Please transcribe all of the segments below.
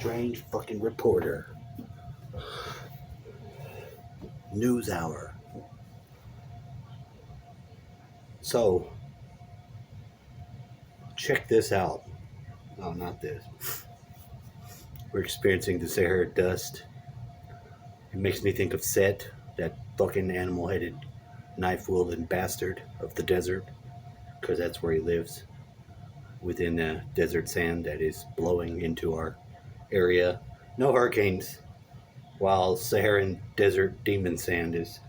strange fucking reporter. News hour. So, check this out. No, not this. We're experiencing the Sahara dust. It makes me think of Set, that fucking animal-headed, knife-wielding bastard of the desert, because that's where he lives, within the desert sand that is blowing into our area. No hurricanes, while Saharan desert demon sand is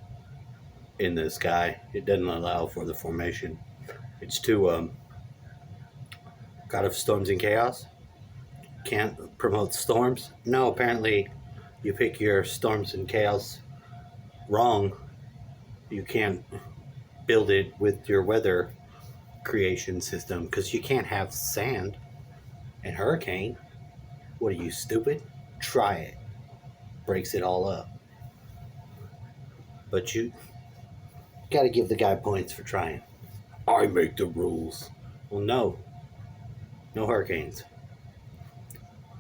in the sky. It doesn't allow for the formation. It's too god of storms and chaos. Can't promote storms. No, apparently you pick your storms and chaos wrong. You can't build it with your weather creation system because you can't have sand and hurricane. What are you, stupid? Try it. Breaks it all up. But you gotta give the guy points for trying. I make the rules. Well, no. No hurricanes.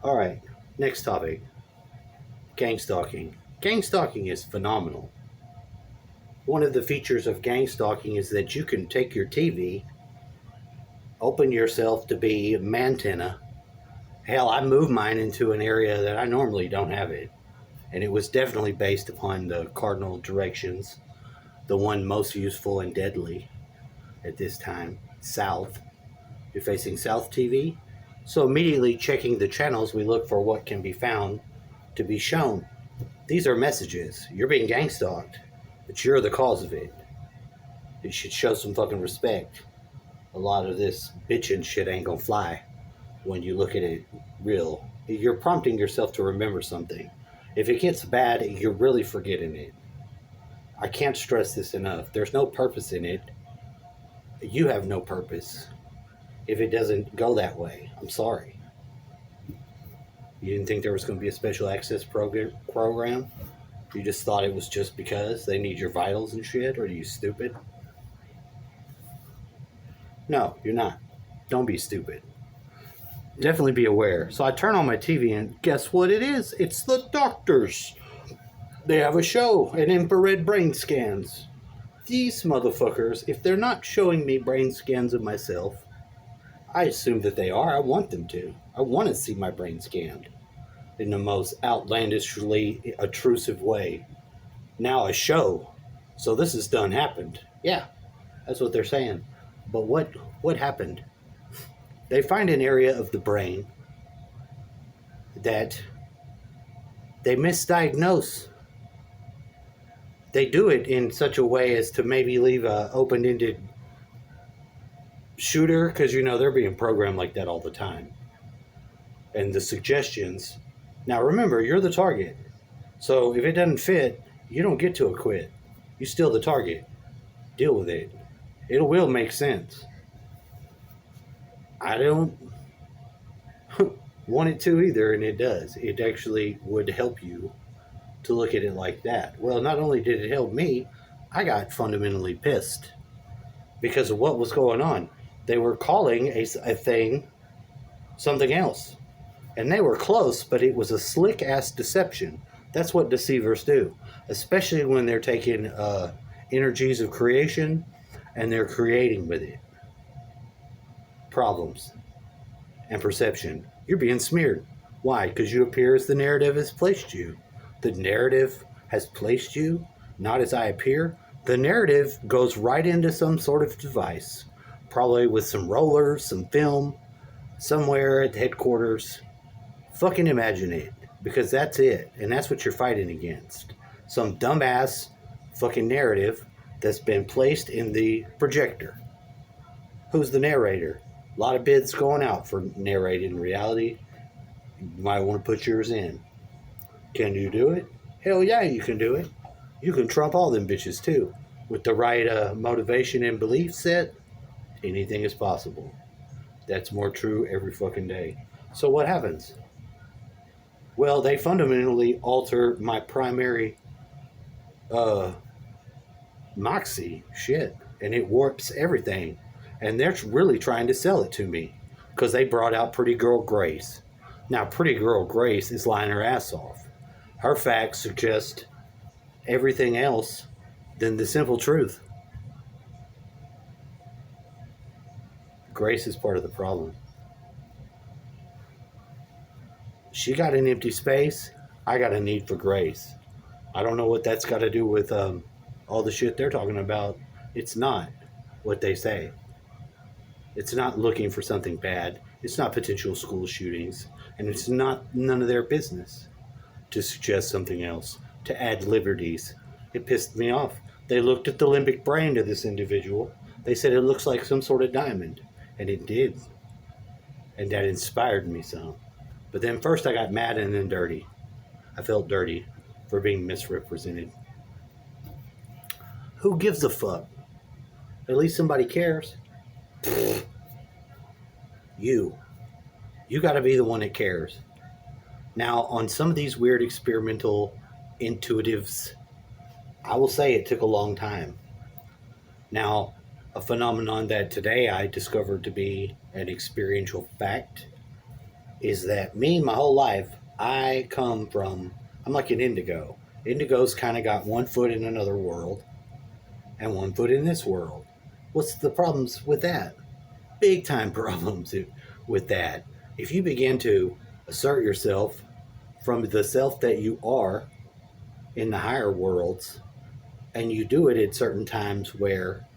Alright, next topic. Gang stalking. Gang stalking is phenomenal. One of the features of gang stalking is that you can take your TV, open yourself to be mantenna. Hell, I moved mine into an area that I normally don't have it. And it was definitely based upon the cardinal directions. The one most useful and deadly at this time, south. You're facing south TV. So immediately checking the channels, we look for what can be found to be shown. These are messages. You're being gang stalked, but you're the cause of it. You should show some fucking respect. A lot of this bitching shit ain't gonna fly when you look at it real. You're prompting yourself to remember something. If it gets bad, you're really forgetting it. I can't stress this enough. There's no purpose in it. You have no purpose if it doesn't go that way. I'm sorry. You didn't think there was going to be a special access program? You just thought it was just because they need your vitals and shit? Or are you stupid? No, you're not. Don't be stupid. Definitely be aware. So I turn on my TV and guess what it is? It's the doctors. They have a show, an infrared brain scans. These motherfuckers, if they're not showing me brain scans of myself, I assume that they are. I want them to. I want to see my brain scanned in the most outlandishly intrusive way. Now a show. So this has done happened. Yeah, that's what they're saying. But what happened? They find an area of the brain that they misdiagnose. They do it in such a way as to maybe leave a open-ended shooter, because they're being programmed like that all the time. And the suggestions. Now remember, you're the target. So if it doesn't fit, you don't get to acquit. You're still the target. Deal with it. It will make sense. I don't want it to either, and it does. It actually would help you to look at it like that. Well, not only did it help me, I got fundamentally pissed because of what was going on. They were calling a thing something else. And they were close, but it was a slick-ass deception. That's what deceivers do, especially when they're taking energies of creation and they're creating with it. Problems and perception. You're being smeared. Why? Because you appear as the narrative has placed you. The narrative has placed you, not as I appear. The narrative goes right into some sort of device, probably with some rollers, some film, somewhere at the headquarters. Fucking imagine it, because that's it, and that's what you're fighting against. Some dumbass fucking narrative that's been placed in the projector. Who's the narrator? A lot of bids going out for narrating reality. You might want to put yours in. Can you do it? Hell yeah, you can do it. You can trump all them bitches too. With the right motivation and belief set, anything is possible. That's more true every fucking day. So what happens? Well, they fundamentally alter my primary moxie shit, and it warps everything. And they're really trying to sell it to me because they brought out Pretty Girl Grace. Now, pretty girl Grace is lying her ass off. Her facts suggest everything else than the simple truth. Grace is part of the problem. She got an empty space. I got a need for grace. I don't know what that's got to do with all the shit they're talking about. It's not what they say. It's not looking for something bad. It's not potential school shootings. And it's not none of their business to suggest something else, to add liberties. It pissed me off. They looked at the limbic brain of this individual. They said it looks like some sort of diamond. And it did. And that inspired me some. But then first I got mad and then dirty. I felt dirty for being misrepresented. Who gives a fuck? At least somebody cares. You. You got to be the one that cares. Now, on some of these weird experimental intuitives, I will say it took a long time. Now, a phenomenon that today I discovered to be an experiential fact is that me, my whole life, I'm like an indigo. Indigos kind of got one foot in another world and one foot in this world. What's the problems with that? Big time problems with that. If you begin to assert yourself from the self that you are in the higher worlds, and you do it at certain times where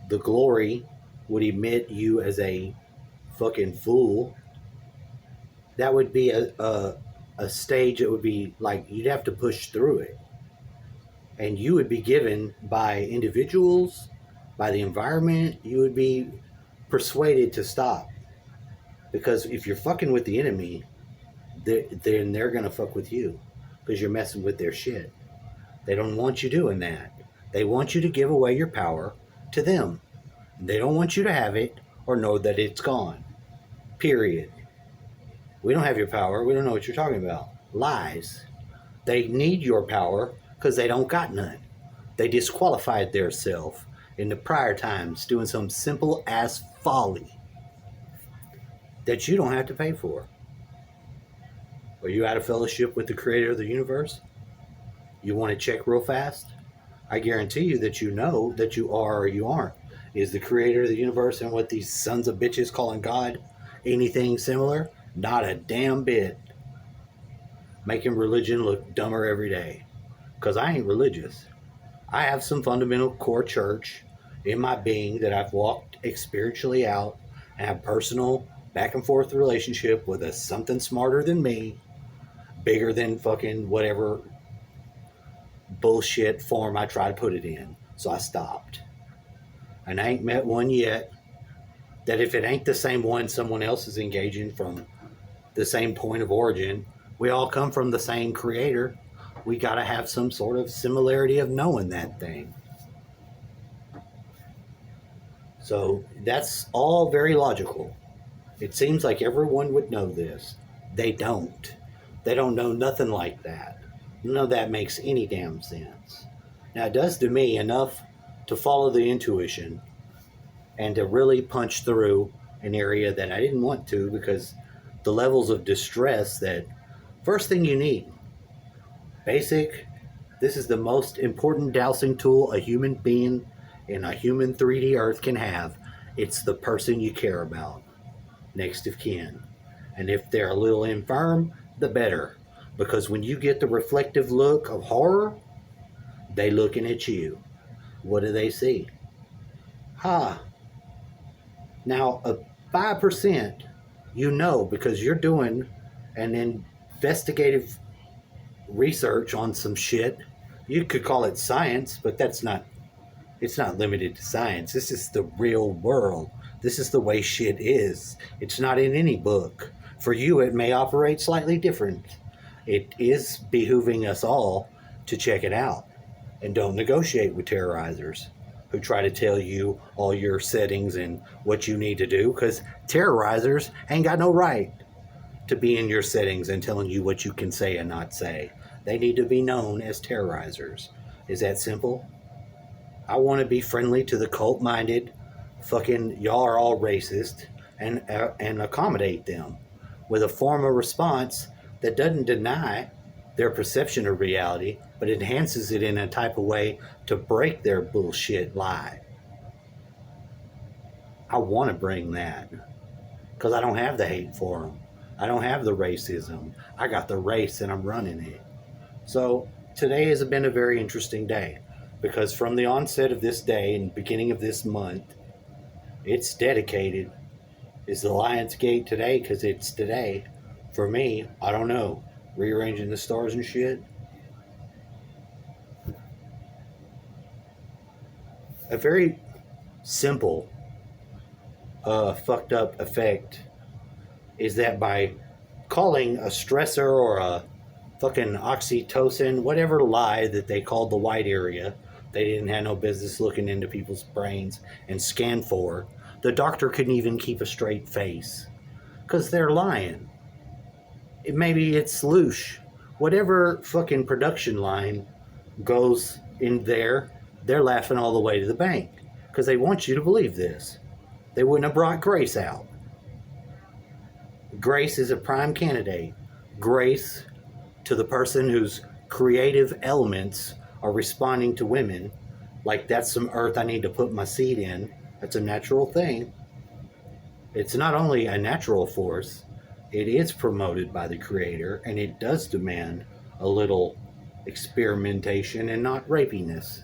the glory would emit you as a fucking fool, that would be a stage that would be like you'd have to push through it. And you would be given by individuals, by the environment, you would be persuaded to stop. Because if you're fucking with the enemy, then they're going to fuck with you because you're messing with their shit. They don't want you doing that. They want you to give away your power to them. They don't want you to have it or know that it's gone. Period. We don't have your power. We don't know what you're talking about. Lies. They need your power because they don't got none. They disqualified their self in the prior times doing some simple ass folly that you don't have to pay for. Are you out of fellowship with the creator of the universe? You want to check real fast? I guarantee you that you know that you are or you aren't. Is the creator of the universe and what these sons of bitches calling God anything similar? Not a damn bit. Making religion look dumber every day. Because I ain't religious. I have some fundamental core church in my being that I've walked experientially out and have personal back and forth relationship with a something smarter than me, bigger than fucking whatever bullshit form I try to put it in. So I stopped. And I ain't met one yet that if it ain't the same one someone else is engaging from the same point of origin, we all come from the same creator. We got to have some sort of similarity of knowing that thing. So that's all very logical. It seems like everyone would know this. They don't. They don't know nothing like that. None of that makes any damn sense. Now, it does to me enough to follow the intuition and to really punch through an area that I didn't want to because the levels of distress that first thing you need, basic, this is the most important dowsing tool a human being in a human 3D earth can have. It's the person you care about, next of kin. And if they're a little infirm, the better. Because when you get the reflective look of horror, they looking at you. What do they see? Now, a 5%, you know, because you're doing an investigative research on some shit. You could call it science, but it's not limited to science. This is the real world. This is the way shit is. It's not in any book. For you, it may operate slightly different. It is behooving us all to check it out. And don't negotiate with terrorizers who try to tell you all your settings and what you need to do, because terrorizers ain't got no right to be in your settings and telling you what you can say and not say. They need to be known as terrorizers. Is that simple? I want to be friendly to the cult-minded, fucking y'all are all racist, and accommodate them. with a form of response that doesn't deny their perception of reality, but enhances it in a type of way to break their bullshit lie. I want to bring that because I don't have the hate for them. I don't have the racism. I got the race and I'm running it. So today has been a very interesting day because from the onset of this day and beginning of this month, it's dedicated. Is the Lions Gate today? Because it's today. For me, I don't know. Rearranging the stars and shit. A very simple, fucked up effect is that by calling a stressor or a fucking oxytocin, whatever lie that they called the white area, they didn't have no business looking into people's brains and scan for, the doctor couldn't even keep a straight face. Because they're lying. Maybe it's loosh. Whatever fucking production line goes in there, they're laughing all the way to the bank. Because they want you to believe this. They wouldn't have brought Grace out. Grace is a prime candidate. Grace, to the person whose creative elements are responding to women, like that's some earth I need to put my seed in. That's a natural thing. It's not only a natural force, it is promoted by the creator, and it does demand a little experimentation and not rapiness.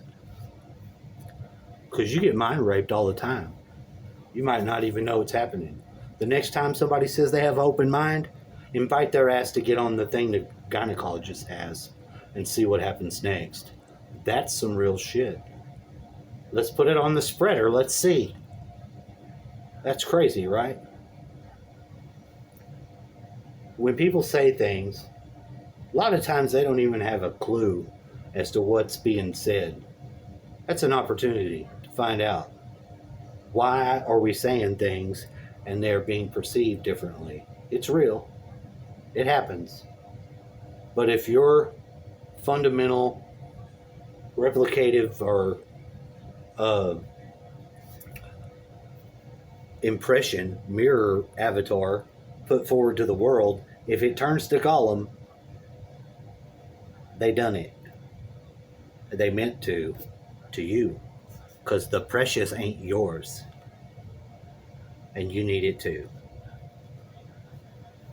Because you get mind raped all the time. You might not even know it's happening. The next time somebody says they have an open mind, invite their ass to get on the thing the gynecologist has and see what happens next. That's some real shit. Let's put it on the spreader. Let's see. That's crazy, right? When people say things, a lot of times they don't even have a clue as to what's being said. That's an opportunity to find out. Why are we saying things and they're being perceived differently? It's real. It happens. But if your fundamental, replicative, or impression, mirror avatar put forward to the world, if it turns to Gollum, they done it. They meant to you. Because the precious ain't yours. And you need it too.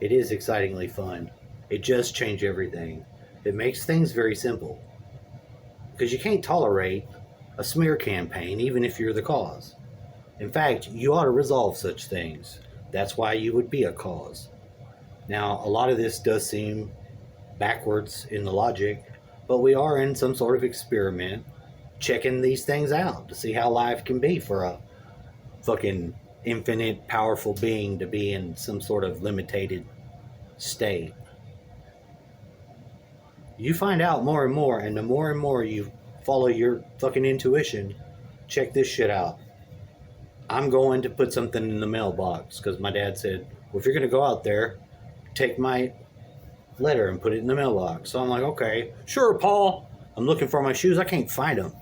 It is excitingly fun. It just changed everything. It makes things very simple. Because you can't tolerate a smear campaign even if you're the cause. In fact, you ought to resolve such things. That's why you would be a cause. Now, a lot of this does seem backwards in the logic, but we are in some sort of experiment checking these things out to see how life can be for a fucking infinite, powerful being to be in some sort of limited state. You find out more and the more and more you follow your fucking intuition, check this shit out. I'm going to put something in the mailbox because my dad said, well, if you're going to go out there, take my letter and put it in the mailbox. So I'm like, okay, sure, Paul. I'm looking for my shoes. I can't find them.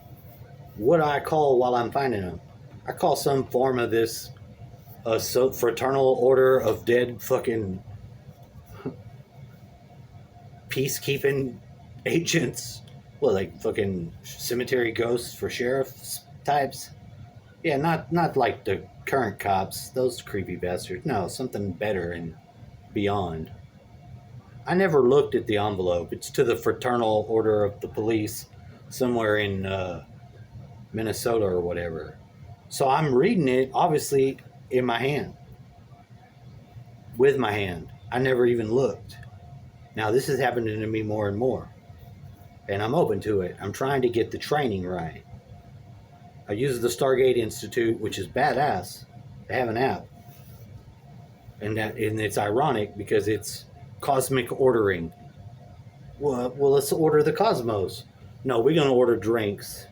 What do I call while I'm finding them? I call some form of this fraternal order of dead fucking peacekeeping agents. Well, like fucking cemetery ghosts for sheriffs types. Yeah, not like the current cops, those creepy bastards. No, something better and beyond. I never looked at the envelope. It's to the Fraternal Order of the Police somewhere in Minnesota or whatever. So I'm reading it, obviously, in my hand. With my hand. I never even looked. Now, this is happening to me more and more. And I'm open to it. I'm trying to get the training right. I use the Stargate Institute, which is badass. They have an app. And it's ironic because it's cosmic ordering. Well, let's order the cosmos. No, we're going to order drinks.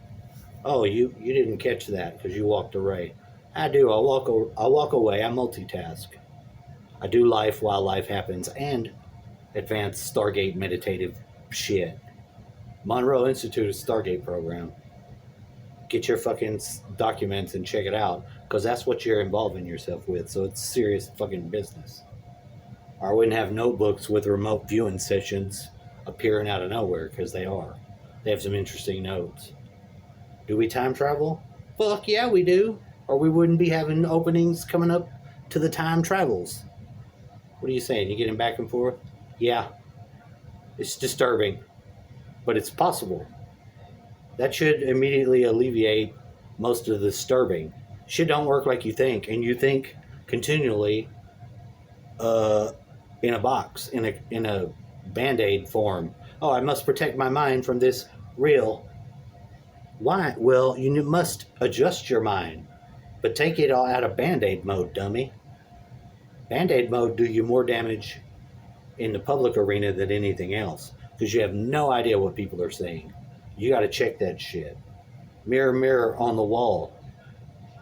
Oh, you didn't catch that because you walked away. I do. I walk away. I multitask. I do life while life happens and advanced Stargate meditative shit. Monroe Institute Stargate program. Get your fucking documents and check it out because that's what you're involving yourself with. So it's serious fucking business. Or I wouldn't have notebooks with remote viewing sessions appearing out of nowhere, because they are. They have some interesting notes. Do we time travel? Fuck yeah, we do. Or we wouldn't be having openings coming up to the time travels. What are you saying? You getting back and forth? Yeah, it's disturbing, but it's possible. That should immediately alleviate most of the disturbing. Shit don't work like you think, and you think continually uh, in a box, in a band-aid form. Oh, I must protect my mind from this real. Why? Well, you must adjust your mind, but take it all out of band-aid mode, dummy. Band-aid mode do you more damage in the public arena than anything else, because you have no idea what people are saying. You got to check that shit. Mirror, mirror on the wall.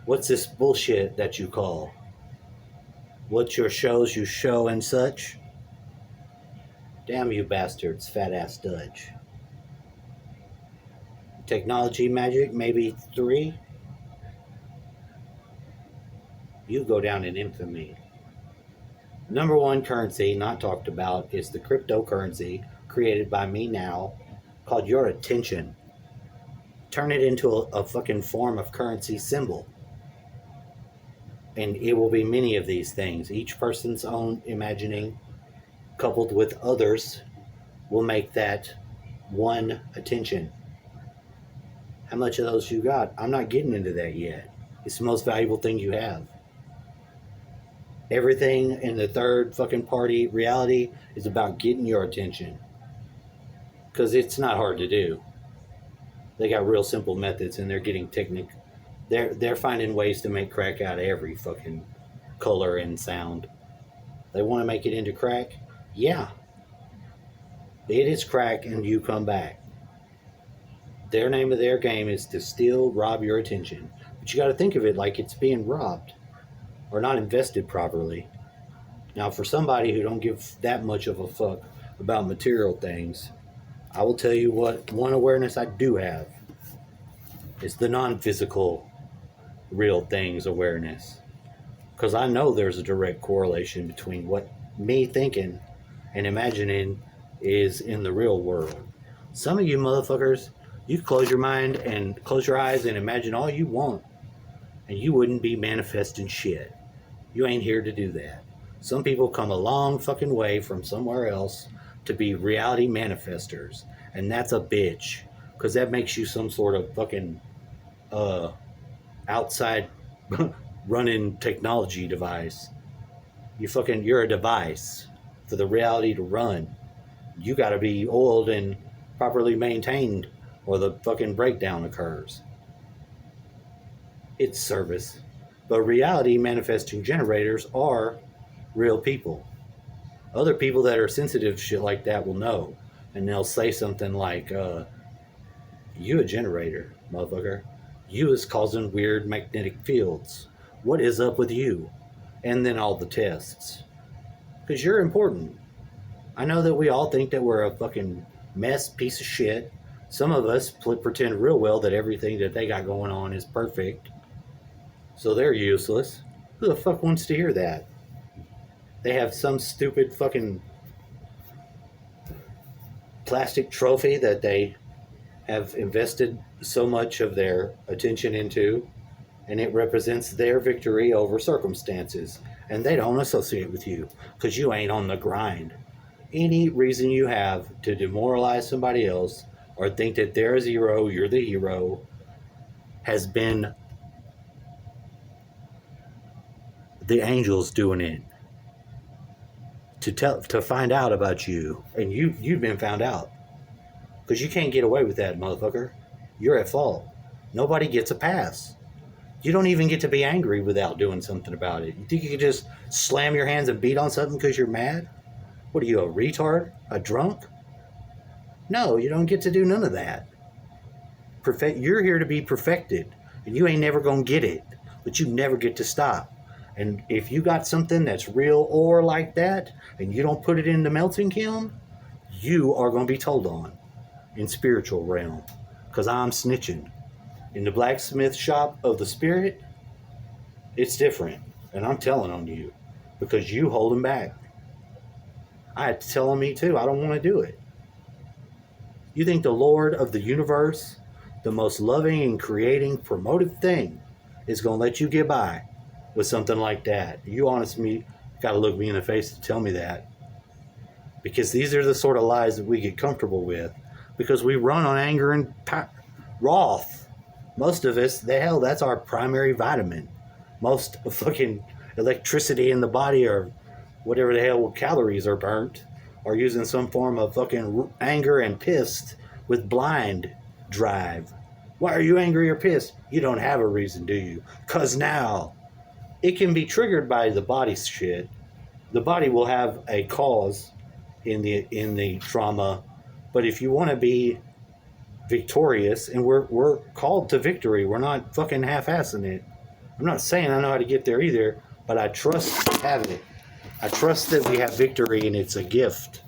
What's this bullshit that you call? What's your shows you show and such? Damn you bastards, fat ass Dutch. Technology magic, maybe 3. You go down in infamy. Number 1 currency not talked about is the cryptocurrency created by me now, called your attention. Turn it into a fucking form of currency symbol. And it will be many of these things. Each person's own imagining, coupled with others, will make that one attention. How much of those you got? I'm not getting into that yet. It's the most valuable thing you have. Everything in the third fucking party reality is about getting your attention. Because it's not hard to do. They got real simple methods, and they're getting technique. They're finding ways to make crack out of every fucking color and sound. They want to make it into crack? Yeah. It is crack, and you come back. Their name of their game is to still rob your attention. But you got to think of it like it's being robbed or not invested properly. Now, for somebody who don't give that much of a fuck about material things, I will tell you what one awareness I do have is the non-physical real things awareness. Because I know there's a direct correlation between what me thinking and imagining is in the real world. Some of you motherfuckers, you close your mind and close your eyes and imagine all you want, and you wouldn't be manifesting shit. You ain't here to do that. Some people come a long fucking way from somewhere else to be reality manifestors, and that's a bitch, because that makes you some sort of fucking outside running technology device. You're a device for the reality to run. You got to be oiled and properly maintained, or the fucking breakdown occurs. It's service. But reality manifesting generators are real people. Other people that are sensitive to shit like that will know. And they'll say something like, you a generator, motherfucker. You is causing weird magnetic fields. What is up with you? And then all the tests. Because you're important. I know that we all think that we're a fucking mess piece of shit. Some of us pretend real well that everything that they got going on is perfect. So they're useless. Who the fuck wants to hear that? They have some stupid fucking plastic trophy that they have invested so much of their attention into, and it represents their victory over circumstances. And they don't associate with you because you ain't on the grind. Any reason you have to demoralize somebody else or think that they're a zero, you're the hero, has been the angels doing it to find out about you, and you've been found out, because you can't get away with that, motherfucker. You're at fault. Nobody gets a pass. You don't even get to be angry without doing something about it. You think you can just slam your hands and beat on something because you're mad? What are you, a retard? A drunk? No, you don't get to do none of that. You're here to be perfected, and you ain't never gonna get it, but you never get to stop. And if you got something that's real ore like that, and you don't put it in the melting kiln, you are going to be told on in spiritual realm. Because I'm snitching. In the blacksmith shop of the spirit, it's different. And I'm telling on you. Because you hold them back. I had to tell him me too. I don't want to do it. You think the Lord of the universe, the most loving and creating, promotive thing, is going to let you get by with something like that? You honestly got to look me in the face to tell me that. Because these are the sort of lies that we get comfortable with. Because we run on anger and wrath. Most of us, the hell, that's our primary vitamin. Most fucking electricity in the body, or whatever the hell calories are burnt, are using some form of fucking anger and pissed with blind drive. Why are you angry or pissed? You don't have a reason, do you? Because now it can be triggered by the body's shit. The body will have a cause in the trauma, but if you want to be victorious, and we're called to victory, we're not fucking half-assing it. I'm not saying I know how to get there either, but I trust having it. I trust that we have victory and it's a gift.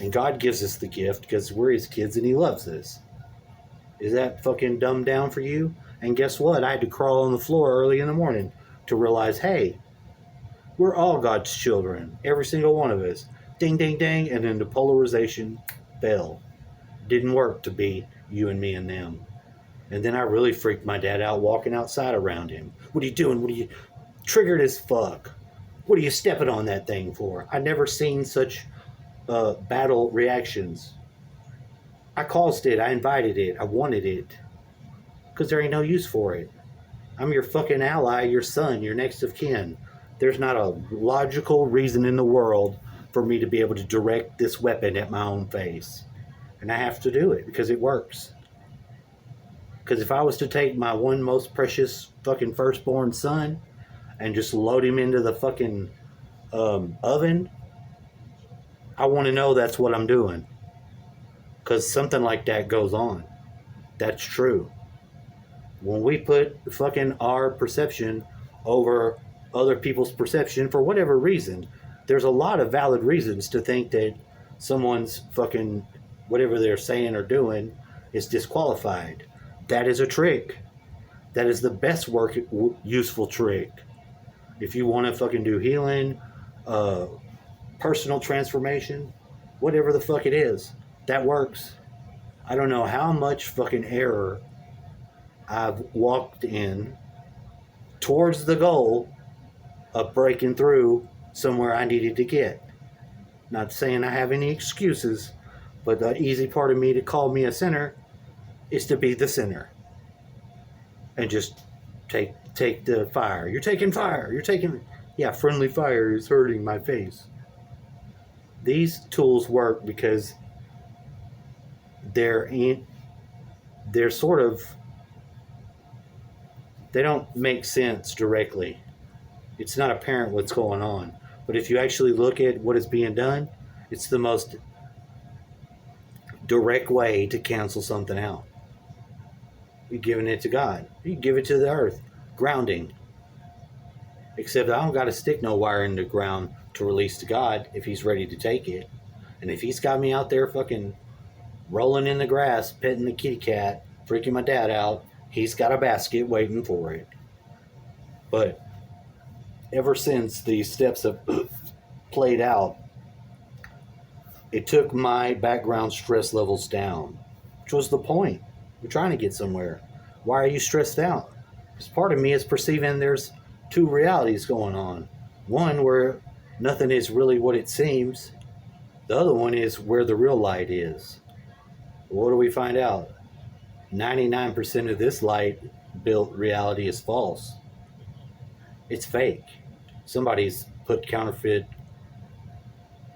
And God gives us the gift because we're his kids and he loves us. Is that fucking dumbed down for you? And guess what? I had to crawl on the floor early in the morning to realize, hey, we're all God's children. Every single one of us. Ding, ding, ding. And then the polarization fell. Didn't work to be you and me and them. And then I really freaked my dad out walking outside around him. What are you doing? What are you... Triggered as fuck. What are you stepping on that thing for? I never seen such battle reactions. I caused it. I invited it. I wanted it. Because there ain't no use for it. I'm your fucking ally, your son, your next of kin. There's not a logical reason in the world for me to be able to direct this weapon at my own face. And I have to do it because it works. Because if I was to take my one most precious fucking firstborn son and just load him into the fucking oven, I want to know that's what I'm doing. Because something like that goes on. That's true. When we put fucking our perception over other people's perception for whatever reason, there's a lot of valid reasons to think that someone's fucking whatever they're saying or doing is disqualified. That is a trick. That is the best useful trick. If you want to fucking do healing, personal transformation, whatever the fuck it is, that works. I don't know how much fucking error I've walked in towards the goal of breaking through somewhere I needed to get. Not saying I have any excuses, but the easy part of me to call me a sinner is to be the sinner. And just take the fire. You're taking fire. You're taking... Yeah, friendly fire is hurting my face. These tools work because they're sort of... They don't make sense directly. It's not apparent what's going on. But if you actually look at what is being done, it's the most direct way to cancel something out. You're giving it to God. You give it to the earth. Grounding. Except I don't got to stick no wire in the ground to release to God if he's ready to take it. And if he's got me out there fucking rolling in the grass, petting the kitty cat, freaking my dad out, he's got a basket waiting for it. But ever since these steps have played out, it took my background stress levels down, which was the point. We're trying to get somewhere. Why are you stressed out? Because part of me is perceiving there's two realities going on. One where nothing is really what it seems. The other one is where the real light is. What do we find out? 99% of this light-built reality is false. It's fake. Somebody's put counterfeit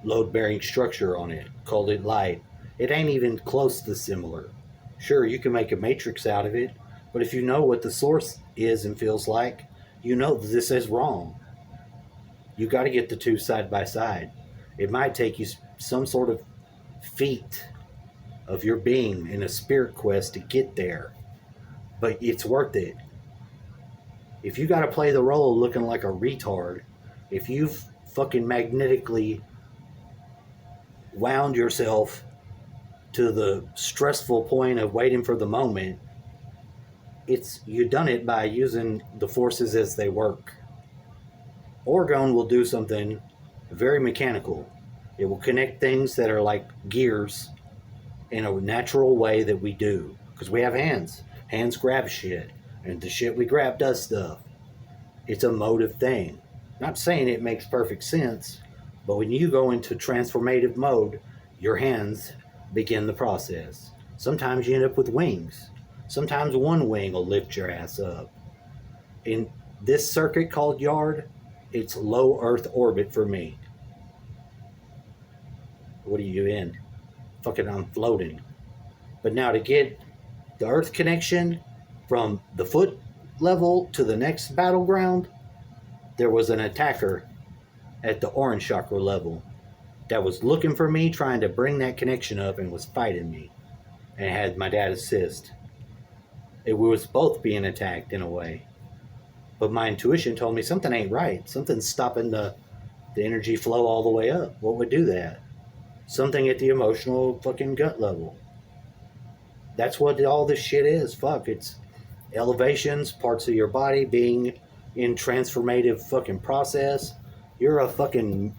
load-bearing structure on it, called it light. It ain't even close to similar. Sure, you can make a matrix out of it, but if you know what the source is and feels like, you know that this is wrong. You got to get the two side by side. It might take you some sort of feat of your being in a spirit quest to get there, but it's worth it. If you got to play the role of looking like a retard, if you've fucking magnetically wound yourself to the stressful point of waiting for the moment, you've done it by using the forces as they work. Orgone will do something very mechanical. It will connect things that are like gears in a natural way that we do. Because we have hands. Hands grab shit. And the shit we grab does stuff. It's a motive thing. Not saying it makes perfect sense, but when you go into transformative mode, your hands begin the process. Sometimes you end up with wings. Sometimes one wing will lift your ass up. In this circuit called yard, it's low Earth orbit for me. What are you in? Fucking, I'm floating. But now to get the Earth connection from the foot level to the next battleground, there was an attacker at the orange chakra level that was looking for me, trying to bring that connection up, and was fighting me. And had my dad assist. It was both being attacked in a way. But my intuition told me something ain't right. Something's stopping the energy flow all the way up. What would do that? Something at the emotional fucking gut level. That's what all this shit is. Fuck, it's elevations, parts of your body being in transformative fucking process. You're a fucking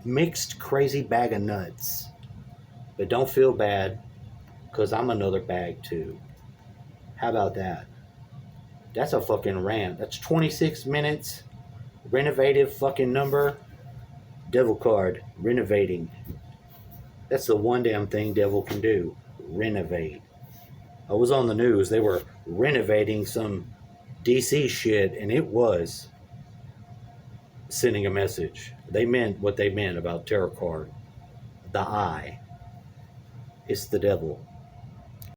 mixed crazy bag of nuts. But don't feel bad, because I'm another bag too. How about that? That's a fucking rant. That's 26 minutes. Renovative fucking number. Devil card. Renovating. That's the one damn thing devil can do. Renovate. I was on the news. They were renovating some DC shit, and it was sending a message. They meant what they meant about tarot card. The eye. It's the devil.